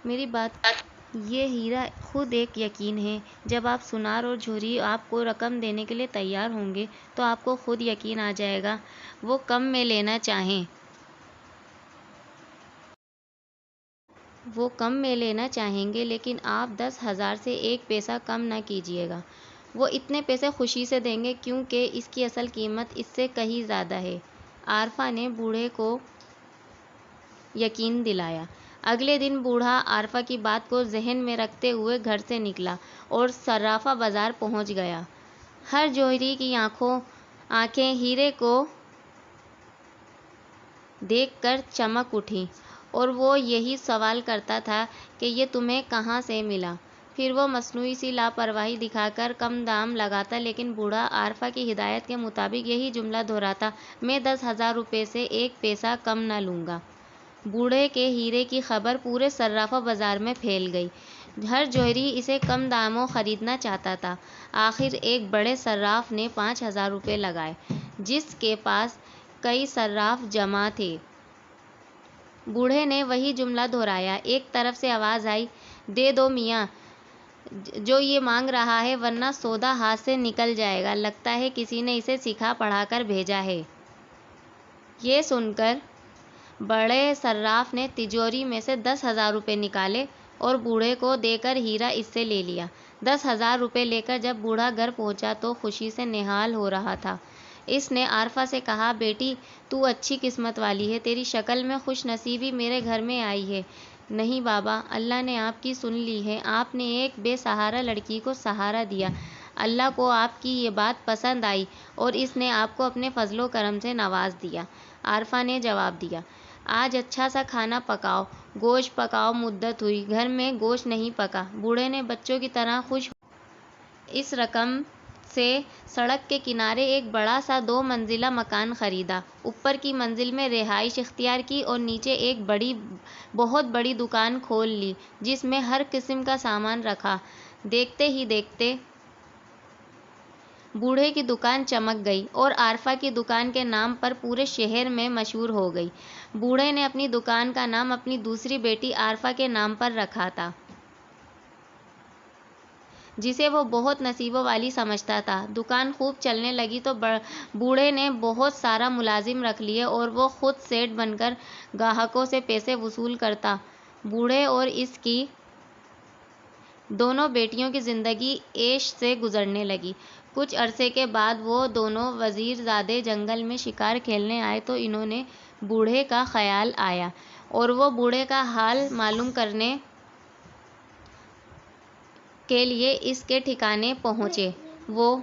میری بات یہ ہیرا خود ایک یقین ہے۔ جب آپ سونار اور جوہری آپ کو رقم دینے کے لیے تیار ہوں گے تو آپ کو خود یقین آ جائے گا۔ وہ کم میں لینا چاہیں گے لیکن آپ 10,000 سے 1 پیسہ کم نہ کیجیے گا۔ وہ اتنے پیسے خوشی سے دیں گے کیونکہ اس کی اصل قیمت اس سے کہیں زیادہ ہے۔ عارفہ نے بوڑھے کو یقین دلایا۔ اگلے دن بوڑھا عارفہ کی بات کو ذہن میں رکھتے ہوئے گھر سے نکلا اور صرافہ بازار پہنچ گیا۔ ہر جوہری کی آنکھیں ہیرے کو دیکھ کر چمک اٹھیں اور وہ یہی سوال کرتا تھا کہ یہ تمہیں کہاں سے ملا؟ پھر وہ مصنوعی سی لاپرواہی دکھا کر کم دام لگاتا لیکن بوڑھا عارفہ کی ہدایت کے مطابق یہی جملہ دہراتا، میں 10,000 روپے سے 1 پیسہ کم نہ لوں گا۔ بوڑھے کے ہیرے کی خبر پورے صرافہ بازار میں پھیل گئی۔ ہر جوہری اسے کم داموں خریدنا چاہتا تھا۔ آخر ایک بڑے صراف نے 5,000 روپے لگائے، جس کے پاس کئی صراف جمع تھے۔ بوڑھے نے وہی جملہ دہرایا۔ ایک طرف سے آواز آئی، دے دو میاں جو یہ مانگ رہا ہے ورنہ سودا ہاتھ سے نکل جائے گا، لگتا ہے کسی نے اسے سکھا پڑھا کر بھیجا ہے۔ یہ سن کر بڑے صراف نے تجوری میں سے 10,000 روپے نکالے اور بوڑھے کو دے کر ہیرا اس سے لے لیا۔ 10,000 روپے لے کر جب بوڑھا گھر پہنچا تو خوشی سے نہال ہو رہا تھا۔ اس نے عارفہ سے کہا، بیٹی تو اچھی قسمت والی ہے، تیری شکل میں خوش نصیبی میرے گھر میں آئی ہے۔ نہیں بابا، اللہ نے آپ کی سن لی ہے، آپ نے ایک بے سہارا لڑکی کو سہارا دیا، اللہ کو آپ کی یہ بات پسند آئی اور اس نے آپ کو اپنے فضل و کرم سے نواز دیا۔ عارفہ نے جواب دیا، آج اچھا سا کھانا پکاؤ، گوشت پکاؤ، مدت ہوئی گھر میں گوشت نہیں پکا۔ بوڑھے نے بچوں کی طرح خوش اس رقم سے سڑک کے کنارے ایک بڑا سا 2 منزلہ مکان خریدا، اوپر کی منزل میں رہائش اختیار کی اور نیچے ایک بہت بڑی دکان کھول لی جس میں ہر قسم کا سامان رکھا۔ دیکھتے ہی دیکھتے بوڑھے کی دکان چمک گئی اور عارفہ کی دکان کے نام پر پورے شہر میں مشہور ہو گئی۔ بوڑھے نے اپنی دکان کا نام اپنی دوسری بیٹی عارفہ کے نام پر رکھا تھا، جسے وہ بہت نصیبوں والی سمجھتا تھا۔ دکان خوب چلنے لگی تو بوڑھے نے بہت سارا ملازم رکھ لیے اور وہ خود سیٹ بن کر گاہکوں سے پیسے وصول کرتا۔ بوڑھے اور اس کی دونوں بیٹیوں کی زندگی عیش سے گزرنے لگی۔ کچھ عرصے کے بعد وہ دونوں وزیر زادے جنگل میں شکار کھیلنے آئے تو انہیں بوڑھے کا خیال آیا اور وہ بوڑھے کا حال معلوم کرنے کے لیے اس کے ٹھکانے پہنچے۔ وہ